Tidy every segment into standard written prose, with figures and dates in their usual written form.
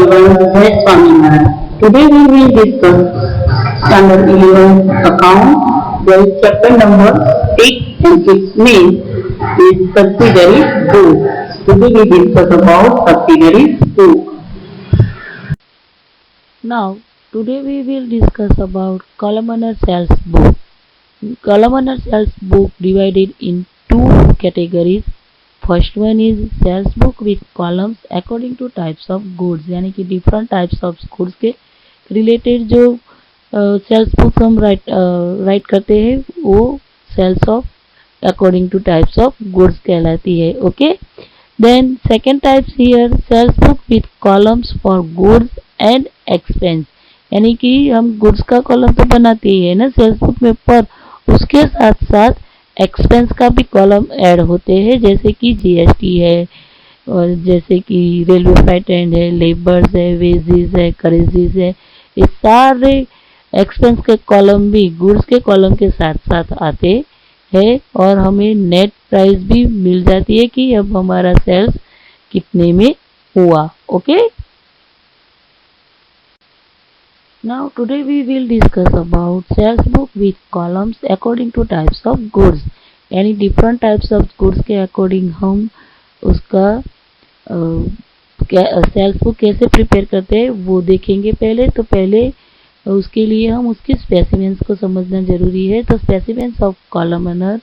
everyone, this is Swaminarayan. Today we will discuss Standard 11 account. There is chapter number 8 and its name is Subsidiary Book. Today we discuss about Subsidiary Book. Now, today we will discuss about columnar sales book. Columnar sales book divided in two categories. First one is sales book with columns according to types of goods, यानी कि different types of goods के related जो sales book हम write करते हैं वो sales of according to types of goods कहलाती है. Okay, then second types here sales book with columns for goods and expense, यानी कि हम गुड्स का कॉलम तो बनाते ही है ना सेल्स बुक में, पर उसके साथ साथ एक्सपेंस का भी कॉलम ऐड होते हैं, जैसे कि जीएसटी है और जैसे कि रेलवे फ्लाइट एंड है, लेबर्स है, वेजेस है, करेंसीज है. ये सारे एक्सपेंस के कॉलम भी गुड्स के कॉलम के साथ साथ आते हैं और हमें नेट प्राइस भी मिल जाती है कि अब हमारा सेल्स कितने में हुआ. Okay, now today we will discuss about sales book with columns according to types of goods, यानी different types of goods के according हम उसका सेल्स बुक कैसे प्रिपेयर करते हैं वो देखेंगे. तो पहले उसके लिए हम उसकी स्पेसिमेंस को समझना जरूरी है. तो specimens of columnar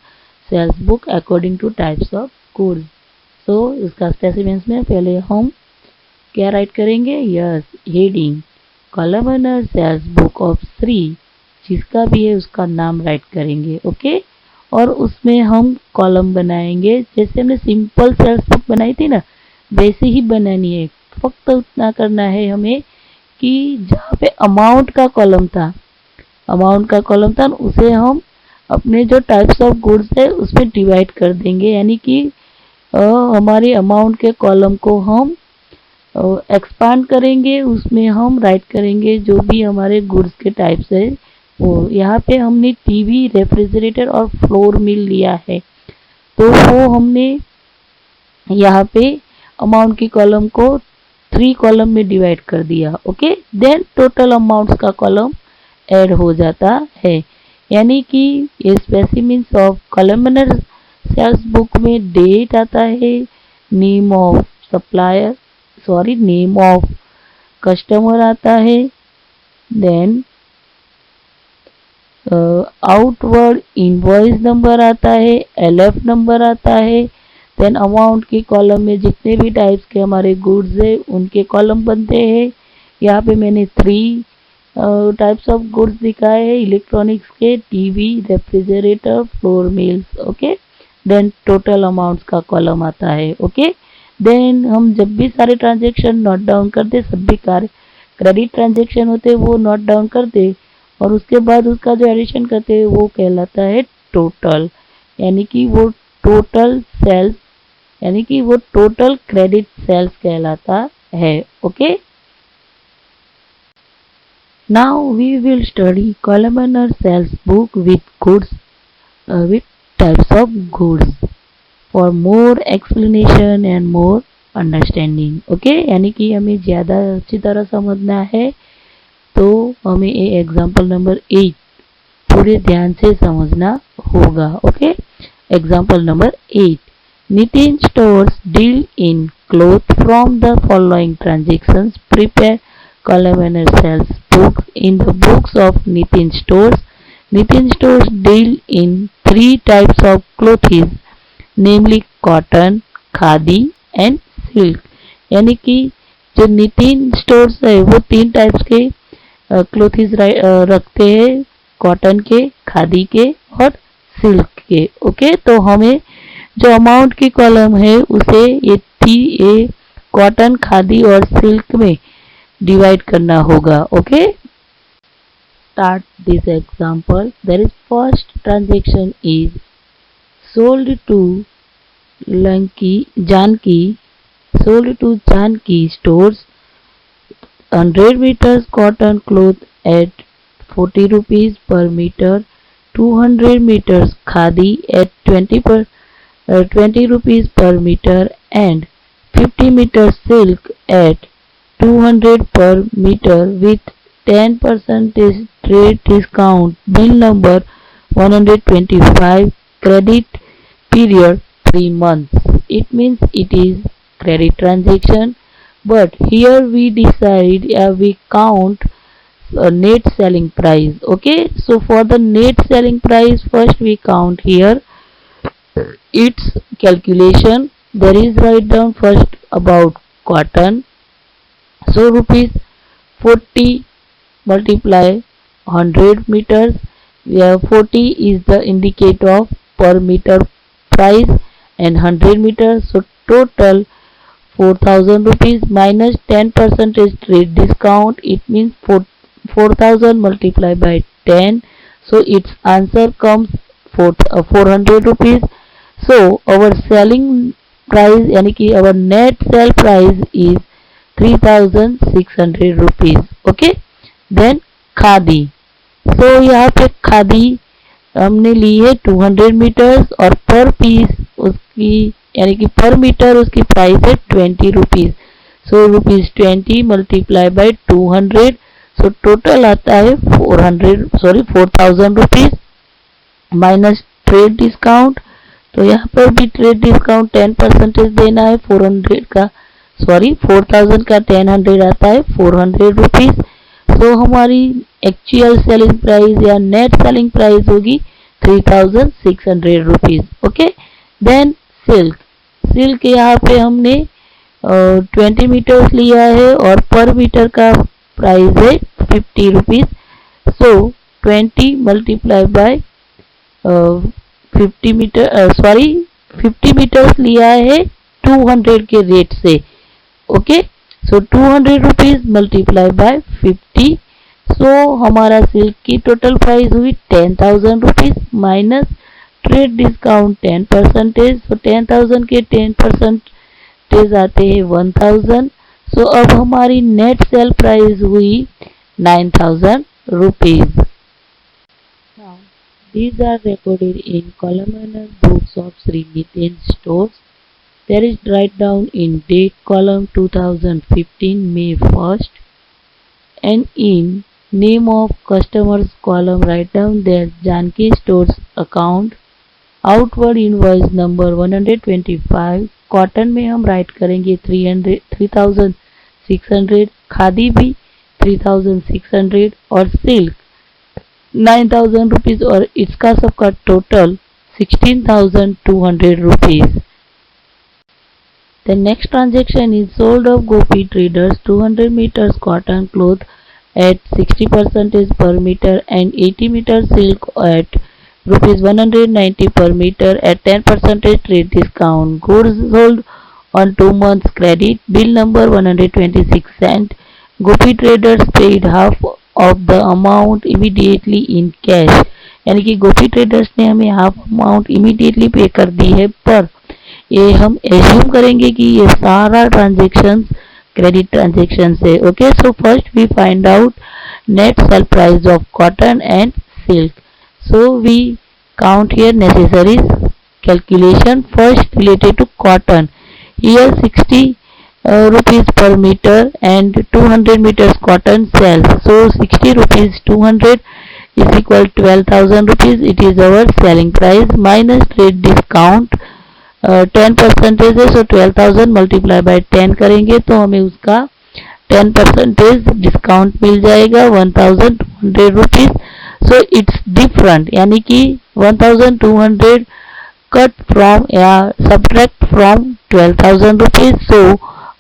sales book according to types of goods. तो इसका स्पेसिमेंस में पहले हम क्या राइट करेंगे, yes, heading columnar sales book of 3, जिसका भी है उसका नाम राइट करेंगे. ओके, और उसमें हम कॉलम बनाएंगे जैसे हमने सिंपल सेल्स बुक बनाई थी ना वैसे ही बनानी है. फक्त उतना करना है हमें कि जहाँ पे अमाउंट का कॉलम था उसे हम अपने जो टाइप्स ऑफ गुड्स है उसमें डिवाइड कर देंगे, यानी कि हमारे अमाउंट के कॉलम को हम एक्सपांड करेंगे, उसमें हम राइट करेंगे जो भी हमारे गुड्स के टाइप्स है वो. यहाँ पे हमने टीवी, रेफ्रिजरेटर और फ्लोर मिल लिया है, तो वो हमने यहाँ पे अमाउंट की कॉलम को 3 कॉलम में डिवाइड कर दिया. ओके, देन टोटल अमाउंट्स का कॉलम ऐड हो जाता है, यानी कि ये specimens of columnar sales book में डेट आता है, name of supplier, name of customer आता है, देन आउटवर्ड इनवॉइस नंबर आता है, एलएफ नंबर आता है, देन अमाउंट की कॉलम में जितने भी टाइप्स के हमारे गुड्स है उनके कॉलम बनते हैं. यहाँ पे मैंने 3 टाइप्स ऑफ गुड्स दिखाए हैं, इलेक्ट्रॉनिक्स के, TV, refrigerator, floor mills. Okay, then total amounts का कॉलम आता है. ओके, देन हम जब भी सारे ट्रांजेक्शन नोट डाउन करते, सब भी क्रेडिट ट्रांजेक्शन होते वो नोट डाउन करते और उसके बाद उसका जो एडिशन करते वो कहलाता है टोटल, यानी कि वो टोटल सेल्स, यानी कि वो टोटल क्रेडिट सेल्स कहलाता है. Okay, now we will study columnar sales book with goods with types of goods for more explanation and more understanding. Okay, यानी कि हमें ज़्यादा अच्छी तरह समझना है तो हमें ये एग्जाम्पल नंबर 8 पूरे ध्यान से समझना होगा. Okay, example number 8, Nitin stores deal in cloth from the following transactions. Prepare columnar sales books. In the books of Nitin stores deal in 3 types of clothes, namely cotton, khadi and silk, यानी कि जो Nitin stores है वो 3 types के clothes रखते हैं, cotton के, खादी के और सिल्क के. ओके, तो हमें जो अमाउंट की कॉलम है उसे ये कॉटन, खादी और सिल्क में डिवाइड करना होगा. Okay, start this example. There is first transaction is sold to Janki stores 100 meters cotton cloth at 40 rupees per meter, 200 meters khadi at 20 rupees per meter and 50 meters silk at 200 per meter with 10% trade discount. Bill number 125. Credit period 3 months. It means it is credit transaction, but here we decide we count net selling price. Okay, so for the net selling price, first we count here its calculation. There is write down first about cotton. So rupees 40 multiply 100 meters, where 40 is the indicator of per meter price and 100 meters. So total 4000 rupees minus 10% trade discount. It means 4000 multiplied by 10. So its answer comes 400 rupees. So our selling price, यानी कि our net sell price is 3600 rupees. Okay, then khadi. So यहाँ पे खादी हमने ली है 200 metres और पर piece उसकी यानी कि पर मीटर उसकी प्राइस है 20 rupees. So rupees 20 multiply bye 200. So total आता है 4000 रुपीज माइनस ट्रेड डिस्काउंट. तो यहाँ पर भी ट्रेड डिस्काउंट 10% देना है. 4000 का 1000 आता है 400 रुपीज. सो हमारी एक्चुअल सेलिंग प्राइस या नेट सेलिंग प्राइस होगी 3600 रुपीज. ओके, देन सिल्क यहाँ पे हमने 20 मीटर्स लिया है और पर मीटर का प्राइस है 50 rupees. So 20 multiply by 50 metres लिया है 200 के रेट से. Okay, so 200 rupees multiply by 50. So हमारा सिल्क की टोटल प्राइस हुई 10,000 rupees minus trade discount 10%. So 10,000 के 10% आते हैं 1000. सो अब हमारी नेट सेल प्राइस हुई 9,000 rupees. These are recorded in columnar books of Sri Nitin stores. There is write down in date column 2015 May 1st, and in name of customers column write down their Janki stores account. Outward invoice number 125. Cotton में हम write करेंगे 3600, खादी भी 3600 और silk 9000 rupees और इसका सबका total 16,200 rupees. The next transaction is sold of Gopi Traders 200 meters cotton cloth at 60% per meter and 80 meters silk at rupees 190 per meter at 10% trade discount. Goods sold on 2 months credit. Bill number 126 cent. Gopi Traders paid half of the amount immediately in cash. यानी कि गोपी traders ने हमें half amount immediately पे कर दी है, पर ये हम एज्यूम करेंगे कि ये सारा ट्रांजेक्शन क्रेडिट ट्रांजेक्शन है. Okay, so first we find out net sale price of cotton and silk. So we count here necessaries calculation. First related to cotton, here 60 rupees per meter and 200 meters cotton sells. So 60 rupees 200 is equal 12,000 rupees. It is our selling price minus trade discount 10% है. So 12,000 multiply by 10 करेंगे तो हमें उसका 10% discount मिल जाएगा 1,200 rupees. So it's different, यानी कि 1,200 cut from subtract from 12,000 rupees. So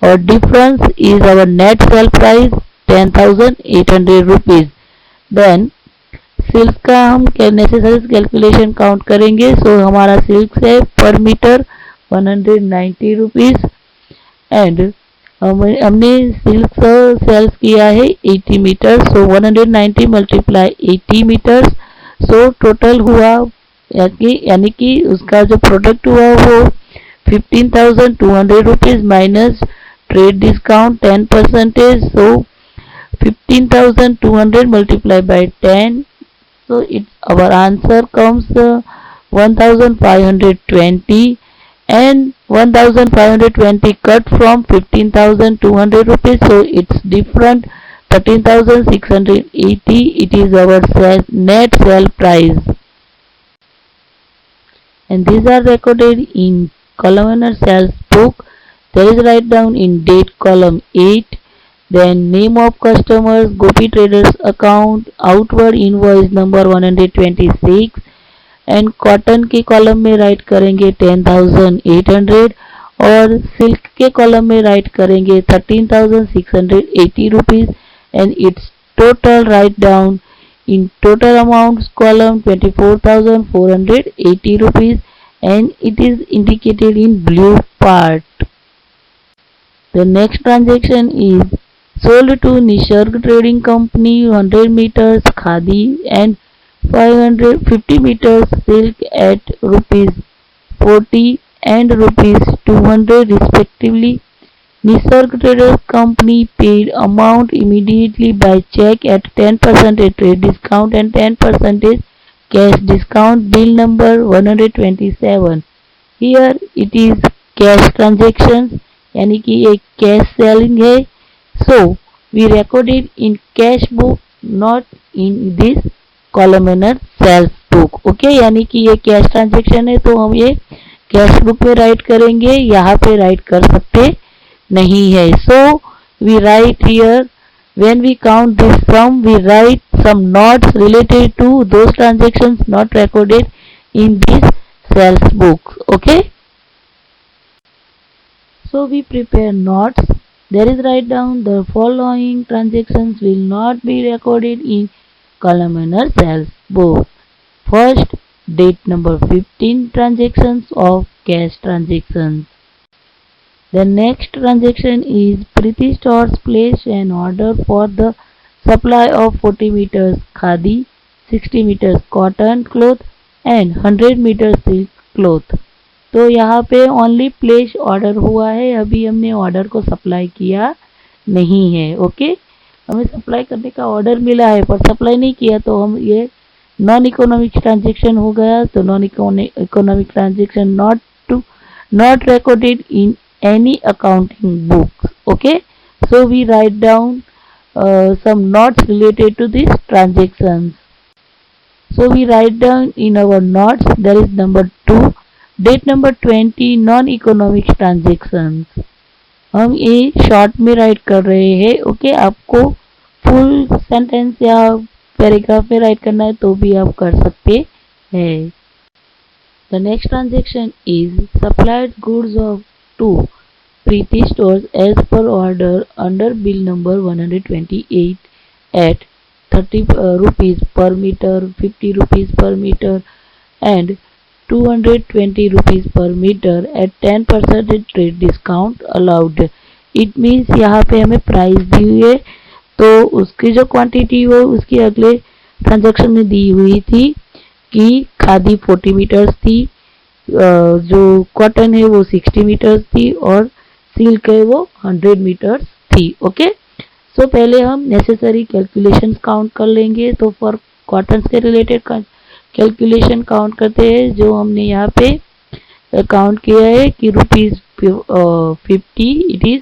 our difference is our net sale price 10,800 rupees. Then silk का हम नेसेसरी कैलकुलेशन काउंट करेंगे. सो हमारा सिल्क है पर मीटर 190 रुपीज एंड हमने सिल्क सेल्स किया है 80 मीटर. सो 190 मल्टीप्लाई 80 मीटर्स. सो टोटल हुआ यानी कि उसका जो प्रोडक्ट हुआ वो 15,200 rupees minus trade discount 10%. So 15,200 multiplied by 10. So our answer comes 1,520 and 1520 cut from 15,200 rupees, so it's different 13,680. It is our net sale price, and these are recorded in columnar sales book. There is write down in date column 8, then name of customers, Gopi Traders account, outward invoice number 126, and cotton के column में right करेंगे 10,800 और silk के column में right करेंगे 13,680 rupees and it's total write down in total amounts column 24,480 rupees and it is indicated in blue part. The next transaction is sold to Nisarg Trading Company 100 meters khadi and 550 meters silk at rupees 40 and rupees 200 respectively. Nisarg Traders Company paid amount immediately by check at 10% trade discount and 10% cash discount. Bill number 127. Here it is cash transactions, यानी कि एक cash selling है. So we recorded in cash book, not in this columnar sales book. Okay, यानी कि ये cash transaction है तो हम ये कैश बुक में राइट करेंगे, यहाँ पे राइट कर सकते नहीं है. So we write here when we count this sum we write some notes related to those transactions not recorded in this sales book. Okay, so we prepare notes. There is write down the following transactions will not be recorded in columnar sales book. First, date number 15 transactions of cash transactions. The next transaction is Preeti Stores place an order for the supply of 40 meters khadi, 60 meters cotton cloth and 100 meters silk cloth. तो यहाँ पे only place order हुआ है, अभी हमने order को supply किया नहीं है. ओके, हमें सप्लाई करने का ऑर्डर मिला है पर सप्लाई नहीं किया तो हम ये नॉन इकोनॉमिक ट्रांजेक्शन हो गया. तो non economic transaction not recorded in any accounting books. Okay, so we write down some notes related to these transactions. So we write down in our notes, there is number 2, date number 20 non economic transactions. हम ये short में right कर रहे हैं. Okay, आपको full sentence या paragraph में right करना है तो भी आप कर सकते हैं. The next transaction is supplied goods of to Preeti Stores as per order under bill number 128 at 30 rupees per meter, 50 rupees per meter and 220 rupees per meter at 10% trade discount allowed. It means यहाँ पे हमें price दी हुई है तो उसकी जो quantity हो उसकी अगले ट्रांजैक्शन में दी हुई थी कि खादी 40 मीटर्स थी, जो कॉटन है वो 60 मीटर्स थी और सिल्क है वो 100 मीटर्स थी. ओके, सो पहले हम नेसेसरी कैलकुलेशंस काउंट कर लेंगे. तो फॉर कॉटन के रिलेटेड कैलकुलेशन काउंट करते हैं, जो हमने यहाँ पे काउंट किया है कि ₹50 इट इज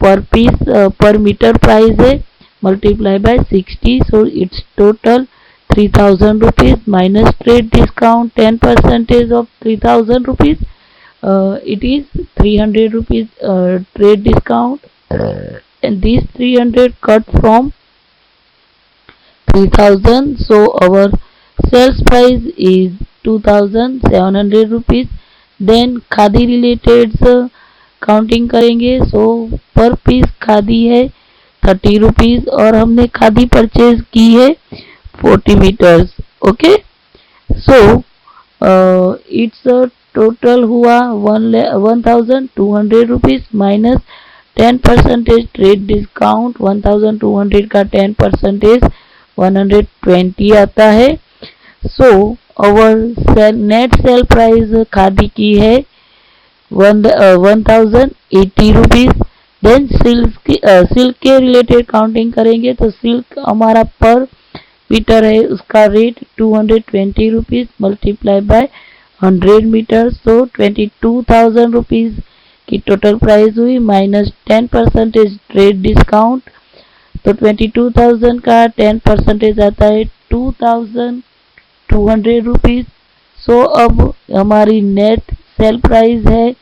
पर पीस पर मीटर प्राइस है, multiply by 60, so it's total 3,000 rupees minus trade discount 10% of 3,000 rupees. It is 300 rupees trade discount and these 300 cut from 3,000, so our sales price is 2,700 rupees. Then khadi related counting करेंगे. सो पर piece khadi है 30 rupees और हमने khadi purchase की है 40 meters. Okay, so it's total हुआ 1,200 rupees minus 10% trade discount. 1,200 का 10% 120 आता है. So our net sale price khadi की है 1,080 rupees. देन सिल्क के रिलेटेड काउंटिंग करेंगे तो सिल्क हमारा पर मीटर है, उसका rate 220 rupees multiply by 100 metre, so 22,000 rupees की टोटल प्राइस हुई माइनस 10% ट्रेड डिस्काउंट। तो 22,000 का 10% आता है 2,200 रुपीज़। सो अब हमारी नेट सेल प्राइस है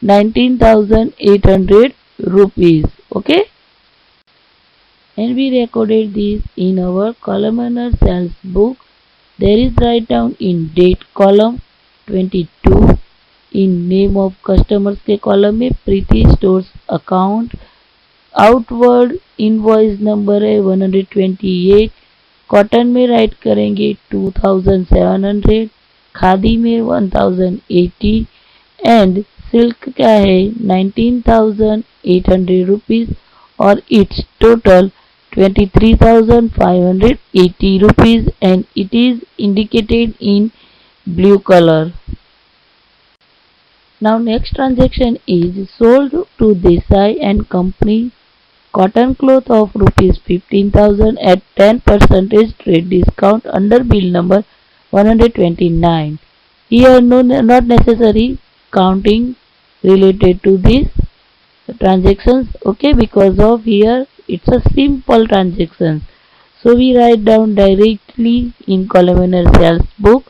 19,800 rupees. Okay, and we recorded this in our columnar sales book. There is write down in date column 22, in name of customers के column में Preeti stores account, outward invoice number है 128, cotton में right करेंगे 2700, खादी में 1080 and silk क्या है 19,800 rupees और it's total 23,580 rupees and it is indicated in blue color. Now next transaction is sold to Desai and Company cotton cloth of rupees 15,000 at 10% trade discount under bill number 129. Here not necessary counting related to these transactions, okay, because of here it's a simple transaction. So we write down directly in columnar sales book.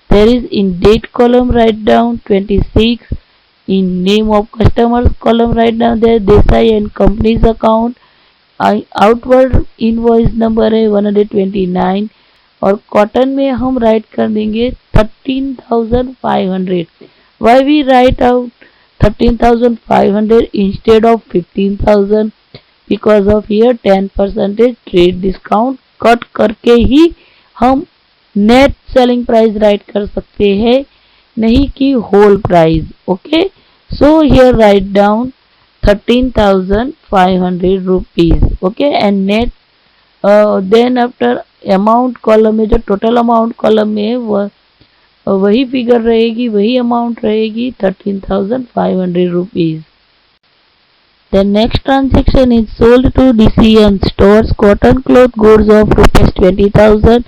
There is in date column write down 26, in name of customers column write down there Desai and Company's account, outward invoice number है 129 और cotton में हम right कर देंगे 13,500. Why we write out 13,500 instead of 15,000? Because of here 10% trade discount cut करके ही हम net selling price right कर सकते हैं, नहीं कि whole price. Okay, so here write down 13,500 rupees. Okay, and net then after amount column में जो total amount column में है वही फिगर रहेगी, वही अमाउंट रहेगी 13,500 rupees. The next transaction is sold to DCM stores cotton cloth goods of rupees 20,000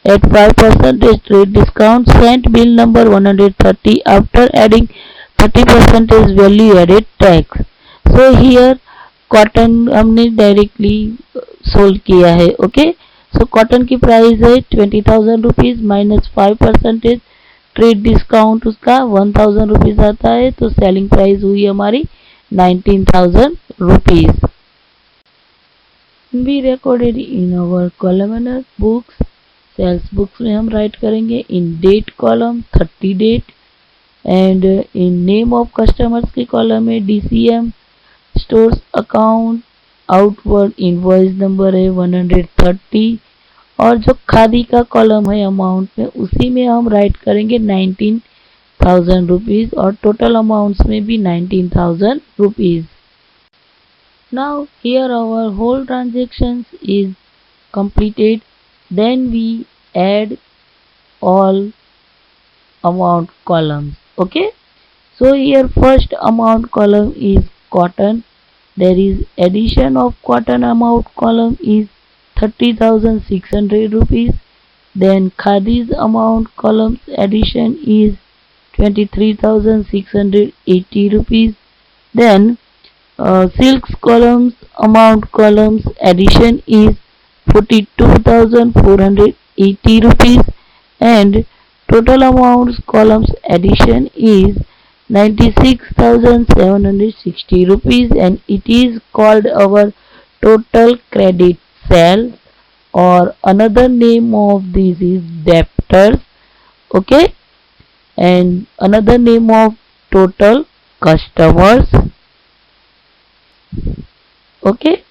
at 5% trade discount, sent bill number 130 after adding 30% value added tax. So here cotton हमने directly sold किया है. Okay, so cotton की price है 20,000 rupees minus 5% trade discount उसका 1,000 rupees आता है, तो selling price हुई हमारी 19,000 rupees. We recorded in our columnar books. Sales books में हम राइट करेंगे in date column 30 date and in name of customers के कॉलम में DCM stores account, outward invoice number है 130 और जो खादी का कॉलम है अमाउंट में उसी में हम राइट करेंगे 19,000 रुपीज़ और टोटल अमाउंट्स में भी 19,000 rupees. Now here our whole transactions is completed. Then we add all amount columns. Okay, so here first amount column is cotton. There is addition of cotton amount column is 30,600 rupees. Then khadi's amount columns addition is 23,680 rupees. Then silks columns amount columns addition is 42,480 rupees and total amounts columns addition is 96,760 rupees and it is called our total credit sale or another name of this is debtors. Okay, and another name of total customers. Okay,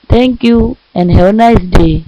thank you and have a nice day.